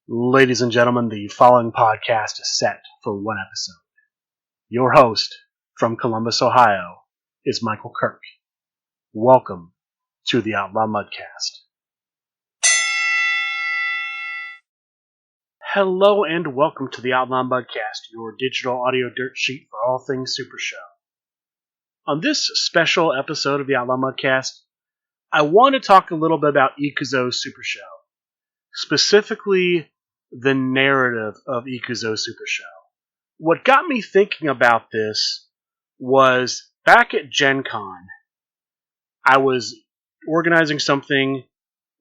Ladies and gentlemen, the following podcast is set for one episode. Your host from Columbus, Ohio, is Michael Kirk. Welcome to the Outlaw Mudcast. Hello and welcome to the Outlaw Mudcast, your digital audio dirt sheet for all things Supershow. On this special episode of the Outlaw Mudcast, I want to talk a little bit about Iku Zo's Supershow. Specifically, the narrative of Iku Zo Supershow. What got me thinking about this was back at Gen Con, I was organizing something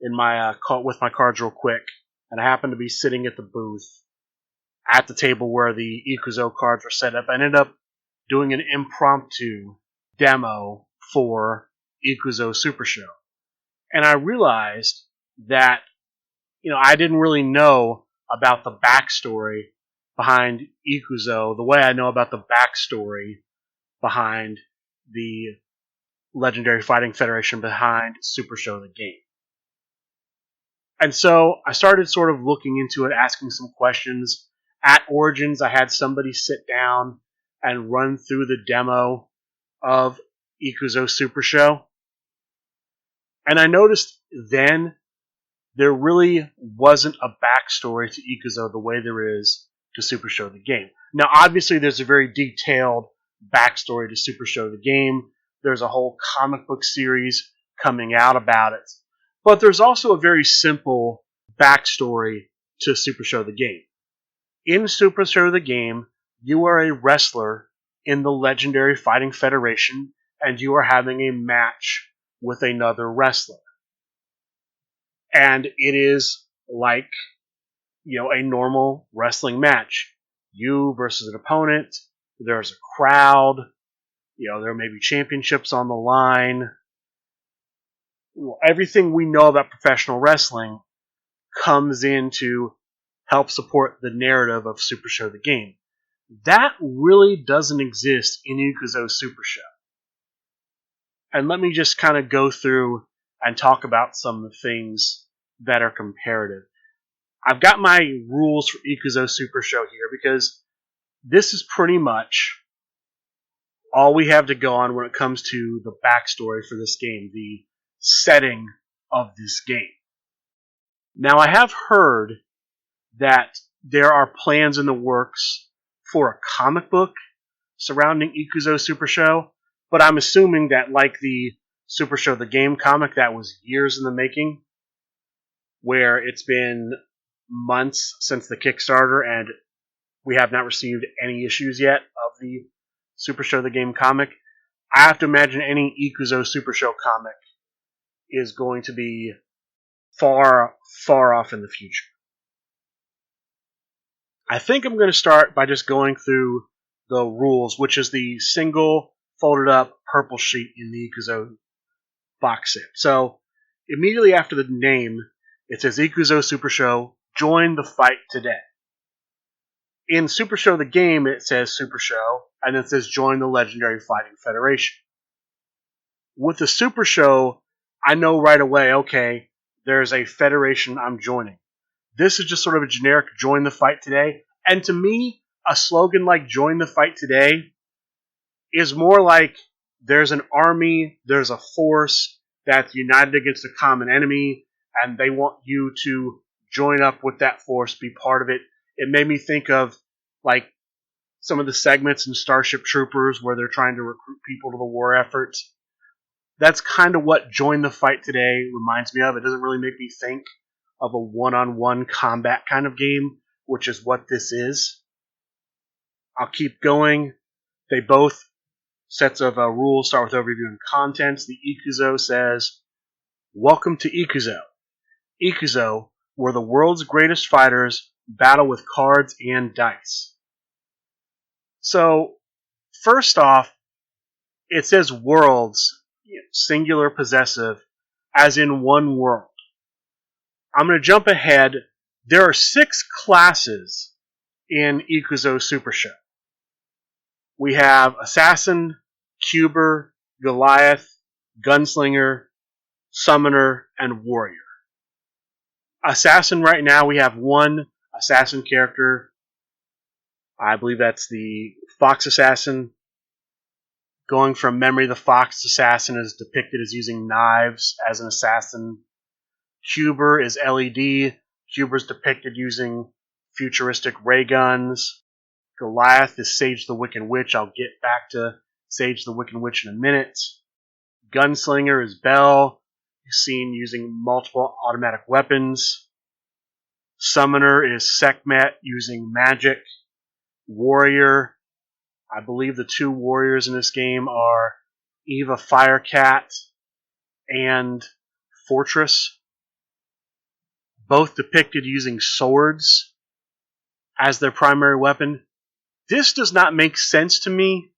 in my with my cards real quick, and I happened to be sitting at the booth at the table where the Iku Zo cards were set up. I ended up doing an impromptu demo for Iku Zo Supershow. And I realized that I didn't really know about the backstory behind Iku Zo the way I know about the backstory behind the Legendary Fighting Federation behind Supershow the game. And so I started sort of looking into it, asking some questions. At Origins, I had somebody sit down and run through the demo of Iku Zo Supershow. And I noticed then there really wasn't a backstory to Iku Zo the way there is to Supershow the game. Now, obviously, there's a very detailed backstory to Supershow the game. There's a whole comic book series coming out about it. But there's also a very simple backstory to Supershow the game. In Supershow the game, you are a wrestler in the Legendary Fighting Federation, and you are having a match with another wrestler. And it is like, a normal wrestling match. You versus an opponent. There's a crowd. There may be championships on the line. Everything we know about professional wrestling comes in to help support the narrative of Supershow the game. That really doesn't exist in Iku Zo Supershow. And let me just kind of go through and talk about some of the things that are comparative. I've got my rules for Iku Zo Supershow here because this is pretty much all we have to go on when it comes to the backstory for this game, the setting of this game. Now, I have heard that there are plans in the works for a comic book surrounding Iku Zo Supershow, but I'm assuming that like the Supershow the game comic, that was years in the making, where it's been months since the Kickstarter and we have not received any issues yet of the Supershow the game comic. I have to imagine any Iku Zo Supershow comic is going to be far, far off in the future. I think I'm going to start by just going through the rules, which is the single folded up purple sheet in the Iku Zo box set. So immediately after the name, it says Iku Zo Supershow, join the fight today. In Supershow the game, it says Supershow, and then it says join the Legendary Fighting Federation. With the Supershow, I know right away, okay, there's a federation I'm joining. This is just sort of a generic join the fight today. And to me, a slogan like join the fight today is more like there's an army, there's a force that's united against a common enemy, and they want you to join up with that force, be part of it. It made me think of like some of the segments in Starship Troopers where they're trying to recruit people to the war effort. That's kind of what Join the Fight Today reminds me of. It doesn't really make me think of a one-on-one combat kind of game, which is what this is. I'll keep going. They both sets of rules start with overview and contents. The Iku Zo says, welcome to Iku Zo. Iku Zo, where the world's greatest fighters battle with cards and dice. So, first off, it says worlds, singular possessive, as in one world. I'm going to jump ahead. There are 6 classes in Iku Zo Supershow. We have Assassin, Cuber, Goliath, Gunslinger, Summoner, and Warrior. Assassin right now we have 1 assassin character. I believe that's the Fox Assassin. Going from memory, the Fox Assassin is depicted as using knives as an assassin. Huber is LED. Huber's depicted using futuristic ray guns. Goliath is Sage the Wicked Witch. I'll get back to Sage the Wicked Witch in a minute. Gunslinger is Bell. He's seen using multiple automatic weapons. Summoner is Sekhmet using magic. Warrior, I believe the two warriors in this game are Eva Firecat and Fortress, both depicted using swords as their primary weapon. This does not make sense to me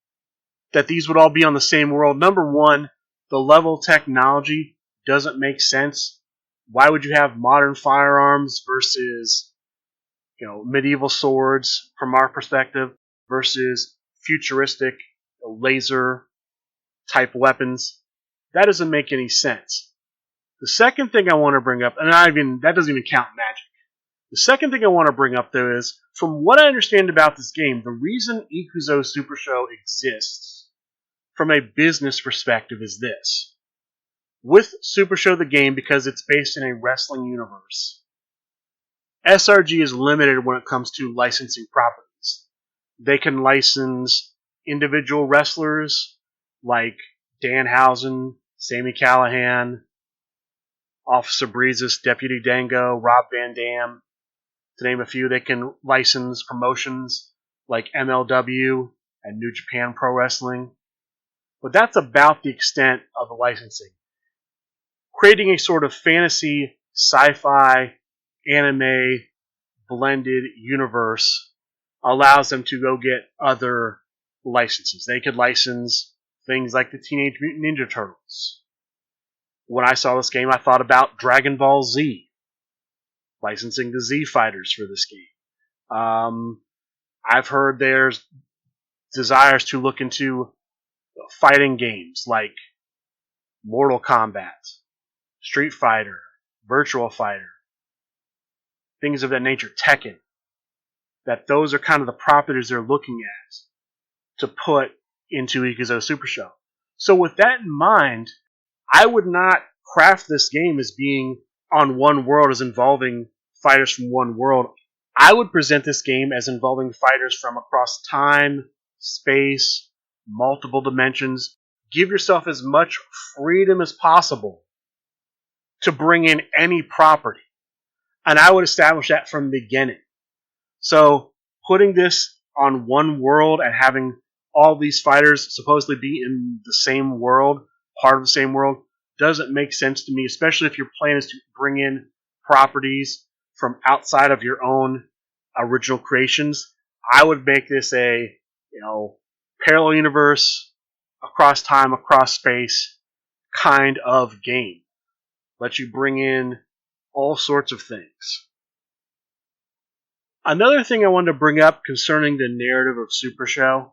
that these would all be on the same world. Number one, the level of technology doesn't make sense. Why would you have modern firearms versus, medieval swords from our perspective versus futuristic laser type weapons? That doesn't make any sense. The second thing I want to bring up, and that doesn't even count magic. The second thing I want to bring up, though, is from what I understand about this game, the reason Iku Zo Supershow exists from a business perspective is this. With Supershow the game, because it's based in a wrestling universe, SRG is limited when it comes to licensing properties. They can license individual wrestlers like Danhausen, Sami Callihan, Officer Breezes, Deputy Dango, Rob Van Dam, to name a few. They can license promotions like MLW and New Japan Pro Wrestling. But that's about the extent of the licensing. Creating a sort of fantasy, sci-fi, anime blended universe allows them to go get other licenses. They could license things like the Teenage Mutant Ninja Turtles. When I saw this game, I thought about Dragon Ball Z, licensing the Z Fighters for this game. I've heard there's desires to look into fighting games like Mortal Kombat, Street Fighter, Virtua Fighter, things of that nature, Tekken. That those are kind of the properties they're looking at to put into Iku Zo Supershow. So with that in mind, I would not craft this game as being on one world, as involving fighters from one world. I would present this game as involving fighters from across time, space, multiple dimensions. Give yourself as much freedom as possible to bring in any property. And I would establish that from the beginning. So putting this on one world and having all these fighters supposedly be in the same world, part of the same world, doesn't make sense to me, especially if your plan is to bring in properties from outside of your own original creations. I would make this a, parallel universe, across time, across space kind of game. Let you bring in all sorts of things. Another thing I wanted to bring up concerning the narrative of Supershow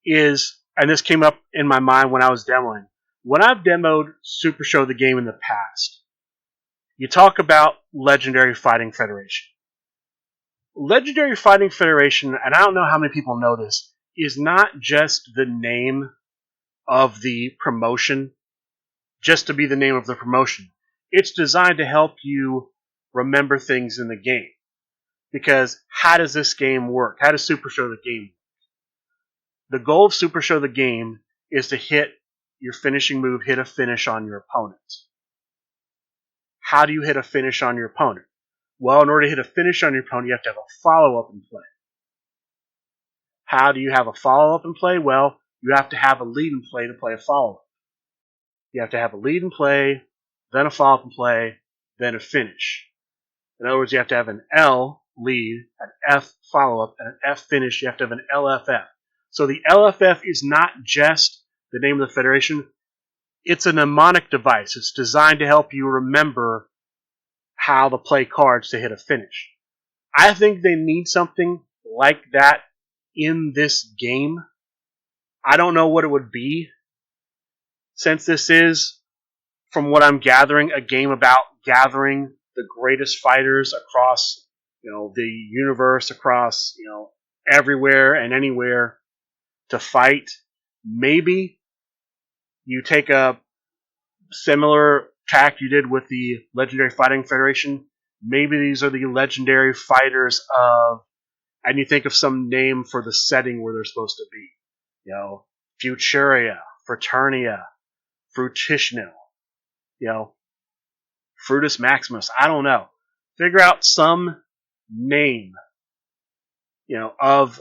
is, and this came up in my mind when I was demoing, when I've demoed Supershow the game in the past, you talk about Legendary Fighting Federation. Legendary Fighting Federation, and I don't know how many people know this, is not just the name of the promotion, just to be the name of the promotion. It's designed to help you remember things in the game. Because how does this game work? How does Supershow the game work? The goal of Supershow the game is to hit your finishing move, hit a finish on your opponent. How do you hit a finish on your opponent? Well, in order to hit a finish on your opponent, you have to have a follow-up in play. How do you have a follow-up in play? Well, you have to have a lead in play to play a follow-up. You have to have a lead in play, then a follow-up in play, then a finish. In other words, you have to have an L lead, an F follow-up, and an F finish. You have to have an LFF. So the LFF is not just the name of the federation. It's a mnemonic device. It's designed to help you remember how to play cards to hit a finish. I think they need something like that in this game. I don't know what it would be, since this is, from what I'm gathering, a game about gathering the greatest fighters across the universe across, everywhere and anywhere to fight. Maybe you take a similar tack you did with the Legendary Fighting Federation. Maybe these are the legendary fighters of, and you think of some name for the setting where they're supposed to be. Futuria, Fraternia, Fruitionil, Frutus Maximus. I don't know. Figure out some name, of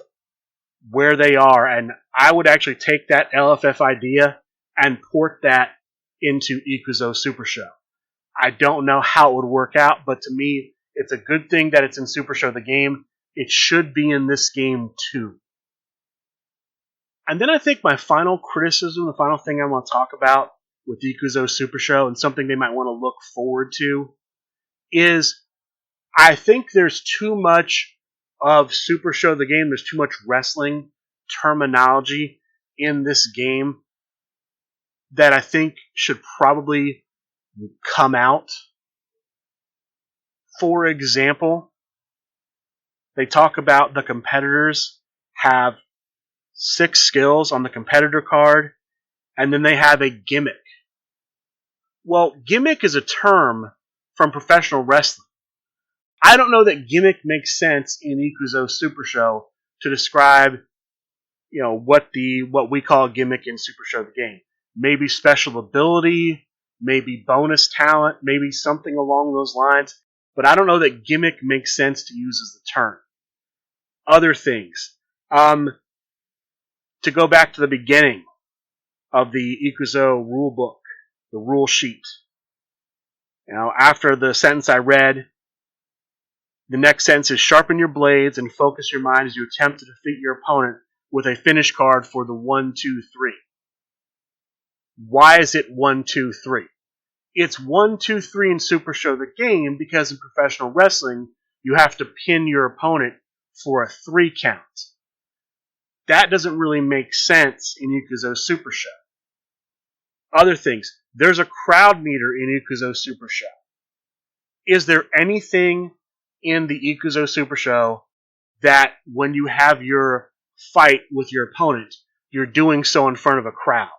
where they are, and I would actually take that LFF idea and port that into Iku Zo Supershow. I don't know how it would work out, but to me, it's a good thing that it's in Supershow the game. It should be in this game too. And then I think my final criticism, the final thing I want to talk about with Iku Zo Supershow, and something they might want to look forward to, is I think there's too much of Supershow the game. There's too much wrestling terminology in this game that I think should probably come out. For example, they talk about the competitors have 6 skills on the competitor card, and then they have a gimmick. Well, gimmick is a term from professional wrestling. I don't know that gimmick makes sense in Iku Zo Supershow to describe, what we call a gimmick in Supershow the game. Maybe special ability, maybe bonus talent, maybe something along those lines. But I don't know that gimmick makes sense to use as the term. Other things. To go back to the beginning of the Iku Zo rule book, the rule sheet. After the sentence I read, the next sentence is sharpen your blades and focus your mind as you attempt to defeat your opponent with a finish card for the 1, 2, 3. Why is it 1, 2, 3? It's 1, 2, 3 in Super Show the game because in professional wrestling, you have to pin your opponent for a 3 count. That doesn't really make sense in Iku Zo Super Show. Other things. There's a crowd meter in Iku Zo Super Show. Is there anything in the Iku Zo Super Show that when you have your fight with your opponent, you're doing so in front of a crowd?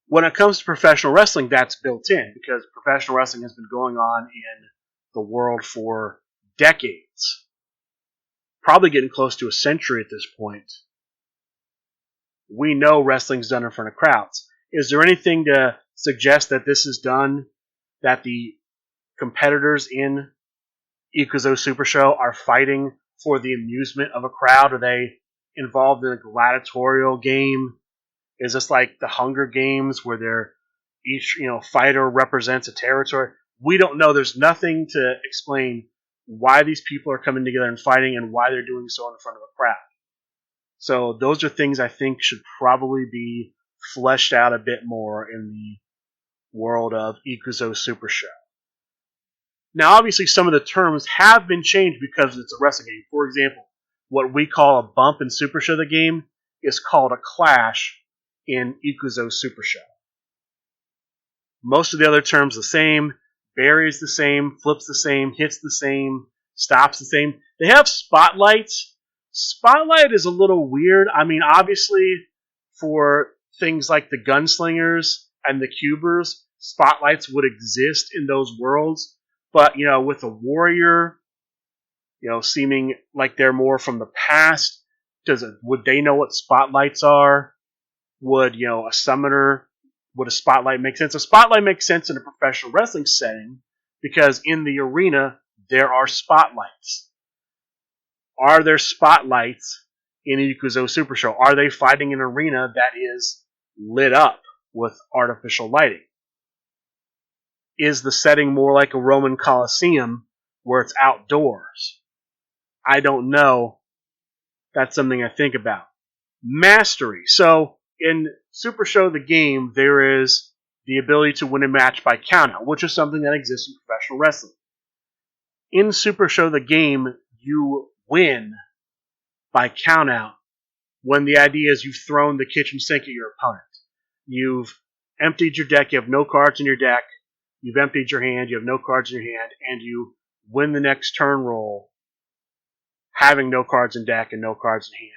When it comes to professional wrestling, that's built in because professional wrestling has been going on in the world for decades. Probably getting close to a century at this point. We know wrestling's done in front of crowds. Is there anything to suggest that this is done, that the competitors in Iku Zo Super Show are fighting for the amusement of a crowd? Are they involved in a gladiatorial game? Is this like the Hunger Games where they're each fighter represents a territory? We don't know. There's nothing to explain why these people are coming together and fighting and why they're doing so in front of a crowd. So those are things I think should probably be fleshed out a bit more in the world of Iku Zo Super Show. Now, obviously, some of the terms have been changed because it's a wrestling game. For example, what we call a bump in Super Show the game is called a clash in Iku Zo Super Show. Most of the other terms the same. Bury is the same. Flips the same. Hits the same. Stops the same. They have spotlights. Spotlight is a little weird. I mean, obviously, for things like the gunslingers and the cubers, spotlights would exist in those worlds. But, with a warrior, seeming like they're more from the past, would they know what spotlights are? Would, a summoner, would a spotlight make sense? A spotlight makes sense in a professional wrestling setting because in the arena, there are spotlights. Are there spotlights in Iku Zo Super Show? Are they fighting an arena that is lit up with artificial lighting? Is the setting more like a Roman Colosseum where it's outdoors? I don't know. That's something I think about. Mastery. So in Super Show the game, there is the ability to win a match by countout, which is something that exists in professional wrestling. In Super Show the game, you win by countout when the idea is you've thrown the kitchen sink at your opponent. You've emptied your deck, you have no cards in your deck, you've emptied your hand, you have no cards in your hand, and you win the next turn roll having no cards in deck and no cards in hand.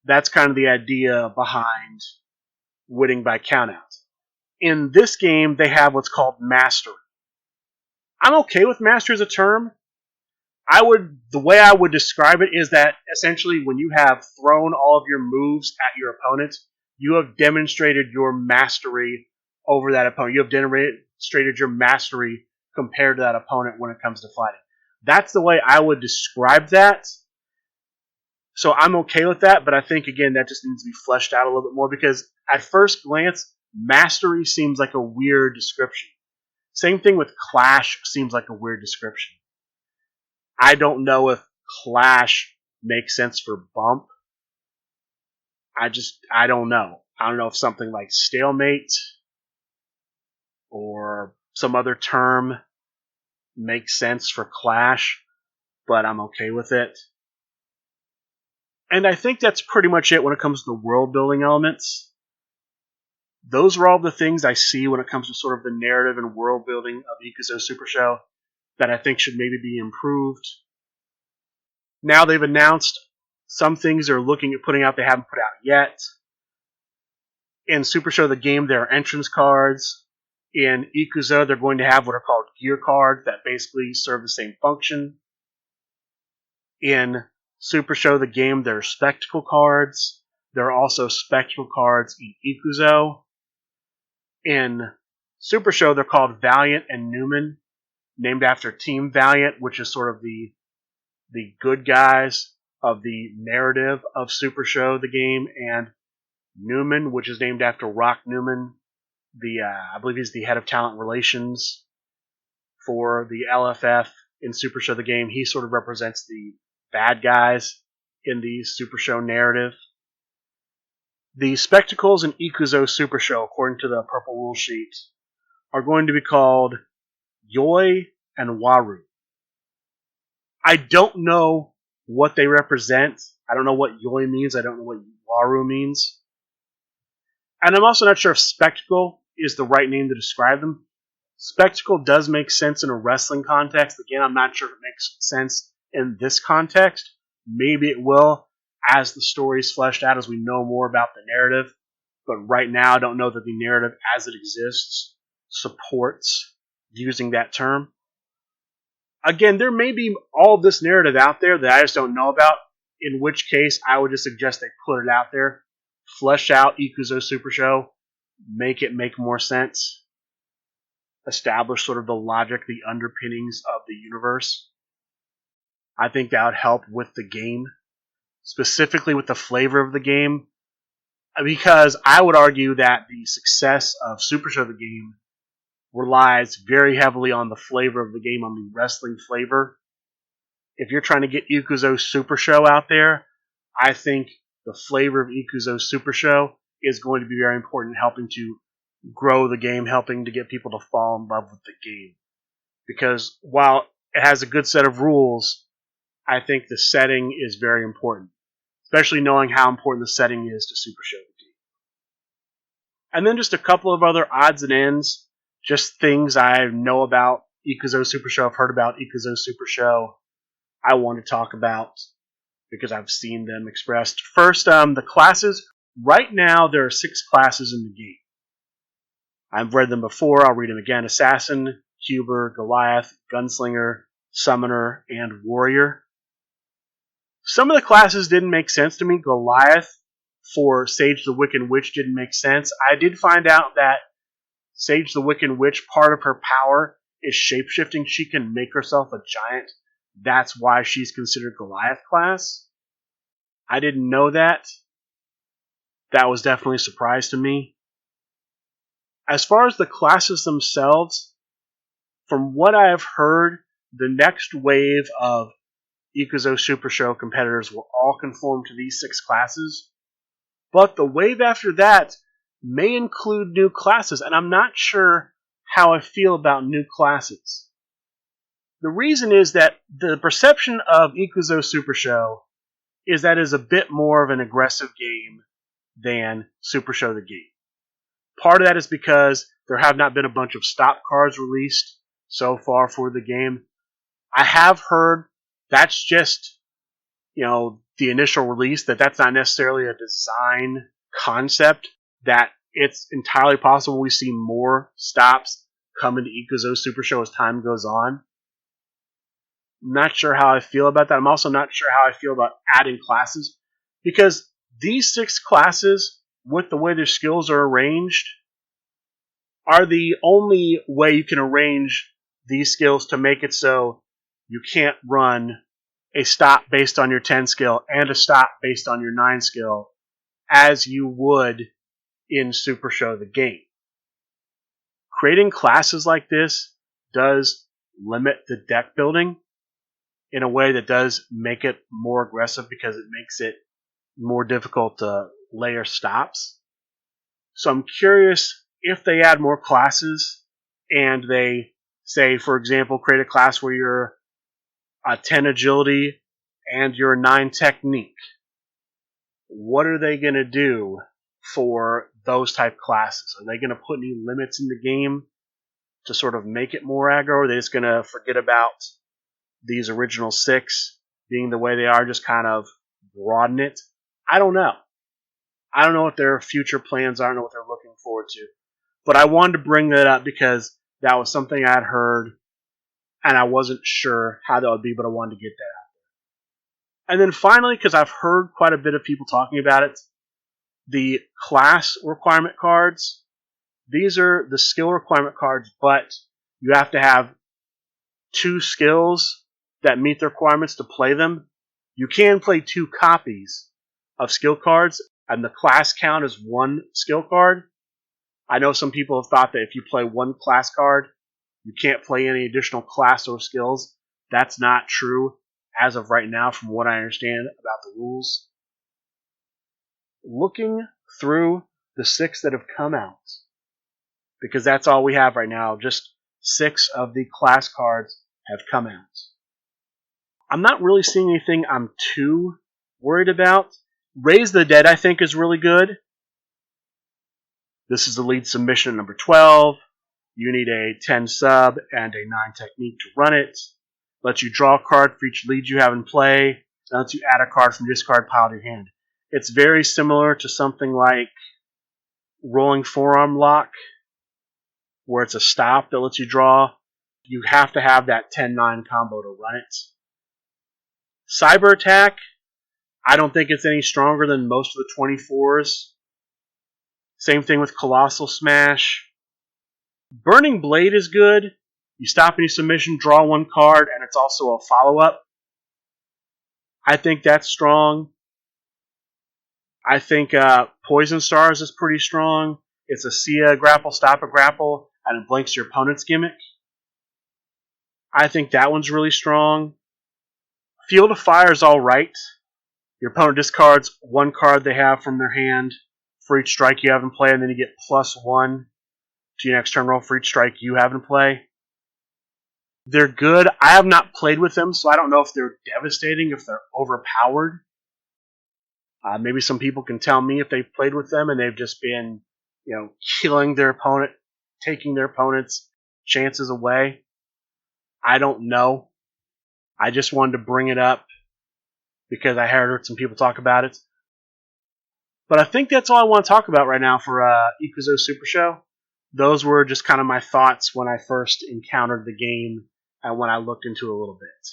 That's kind of the idea behind winning by countout. In this game, they have what's called Mastery. I'm okay with Mastery as a term. The way I would describe it is that essentially when you have thrown all of your moves at your opponent, you have demonstrated your mastery over that opponent. You have demonstrated your mastery compared to that opponent when it comes to fighting. That's the way I would describe that. So I'm okay with that, but I think, again, that just needs to be fleshed out a little bit more because at first glance, mastery seems like a weird description. Same thing with clash seems like a weird description. I don't know if clash makes sense for bump. I don't know. I don't know if something like stalemate or some other term makes sense for clash, but I'm okay with it. And I think that's pretty much it when it comes to the world building elements. Those are all the things I see when it comes to sort of the narrative and world building of Iku Zo Supershow that I think should maybe be improved. Now they've announced some things they're looking at putting out they haven't put out yet. In Supershow the game, there are entrance cards. In Iku Zo, they're going to have what are called gear cards that basically serve the same function. In Supershow the game, there are spectacle cards. There are also spectacle cards in Iku Zo. In Supershow, they're called Valiant and Newman, named after Team Valiant, which is sort of the good guys of the narrative of Supershow the game, and Newman, which is named after Rock Newman, I believe he's the head of talent relations for the LFF in Supershow the game. He sort of represents the bad guys in the Supershow narrative. The spectacles in Iku Zo Supershow, according to the purple rule sheet, are going to be called Yoi and Waru. I don't know what they represent. I don't know what Yoi means. I don't know what Waru means. And I'm also not sure if spectacle is the right name to describe them. Spectacle does make sense in a wrestling context. Again, I'm not sure if it makes sense in this context. Maybe it will as the story is fleshed out, as we know more about the narrative. But right now, I don't know that the narrative as it exists supports using that term. Again, there may be all this narrative out there that I just don't know about, in which case I would just suggest they put it out there, flesh out Iku Zo Supershow, make it make more sense, establish sort of the logic, the underpinnings of the universe. I think that would help with the game, specifically with the flavor of the game, because I would argue that the success of Supershow the game relies very heavily on the flavor of the game, on the wrestling flavor. If you're trying to get Iku Zo Supershow out there, I think the flavor of Iku Zo Supershow is going to be very important in helping to grow the game, helping to get people to fall in love with the game. Because while it has a good set of rules, I think the setting is very important, especially knowing how important the setting is to Supershow the game. And then just a couple of other odds and ends, just things I know about Iku Zo Supershow, I've heard about Iku Zo Supershow, I want to talk about because I've seen them expressed. First, the classes. Right now, there are 6 classes in the game. I've read them before. I'll read them again. Assassin, Cuber, Goliath, Gunslinger, Summoner, and Warrior. Some of the classes didn't make sense to me. Goliath for Sage the Wiccan Witch didn't make sense. I did find out that Sage the Wiccan Witch, part of her power is shapeshifting. She can make herself a giant. That's why she's considered Goliath class. I didn't know that. That was definitely a surprise to me. As far as the classes themselves, from what I have heard, the next wave of Iku Zo Supershow competitors will all conform to these 6 classes. But the wave after that may include new classes, and I'm not sure how I feel about new classes. The reason is that the perception of Iku Zo Supershow is that it is a bit more of an aggressive game than Supershow the game. Part of that is because there have not been a bunch of stop cards released so far for the game. I have heard that's just the initial release, that's not necessarily a design concept, that it's entirely possible we see more stops come into Iku Zo Supershow as time goes on. I'm not sure how I feel about that. I'm also not sure how I feel about adding classes, because these 6 classes, with the way their skills are arranged, are the only way you can arrange these skills to make it so you can't run a stop based on your 10 skill and a stop based on your 9 skill as you would in Supershow the game. Creating classes like this does limit the deck building in a way that does make it more aggressive, because it makes it more difficult to layer stops. So I'm curious if they add more classes and they say, for example, create a class where you're a 10 agility and you're a 9 technique. What are they going to do for those type classes? Are they going to put any limits in the game to sort of make it more aggro? Or are they just going to forget about these original 6 being the way they are, just kind of broaden it? I don't know. I don't know what their future plans are. I don't know what they're looking forward to. But I wanted to bring that up because that was something I had heard, and I wasn't sure how that would be, but I wanted to get that out there. And then finally, because I've heard quite a bit of people talking about it, the class requirement cards. These are the skill requirement cards, but you have to have 2 skills that meet the requirements to play them. You can play 2 copies of skill cards, and the class count is 1 skill card. I know some people have thought that if you play 1 class card, you can't play any additional class or skills. That's not true as of right now, from what I understand about the rules. Looking through the 6 that have come out, because that's all we have right now, just 6 of the class cards have come out. I'm not really seeing anything I'm too worried about. Raise the Dead, I think, is really good. This is the lead submission at number 12. You need a 10 sub and a 9 technique to run it. Lets you draw a card for each lead you have in play. And lets you add a card from discard pile to your hand. It's very similar to something like Rolling Forearm Lock, where it's a stop that lets you draw. You have to have that 10-9 combo to run it. Cyber Attack, I don't think it's any stronger than most of the 24s. Same thing with Colossal Smash. Burning Blade is good. You stop any submission, draw 1 card, and it's also a follow-up. I think that's strong. I think Poison Stars is pretty strong. It's a see a grapple, stop a grapple, and it blanks your opponent's gimmick. I think that one's really strong. Field of Fire is alright. Your opponent discards 1 card they have from their hand for each strike you have in play, and then you get +1 to your next turn roll for each strike you have in play. They're good. I have not played with them, so I don't know if they're devastating, if they're overpowered. Maybe some people can tell me if they've played with them and they've just been, killing their opponent, taking their opponent's chances away. I don't know. I just wanted to bring it up because I heard some people talk about it. But I think that's all I want to talk about right now for Iku Zo Supershow. Those were just kind of my thoughts when I first encountered the game and when I looked into it a little bit.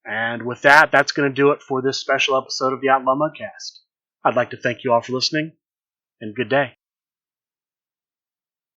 And with that, that's going to do it for this special episode of the Outlaw Mudcast. I'd like to thank you all for listening, and good day.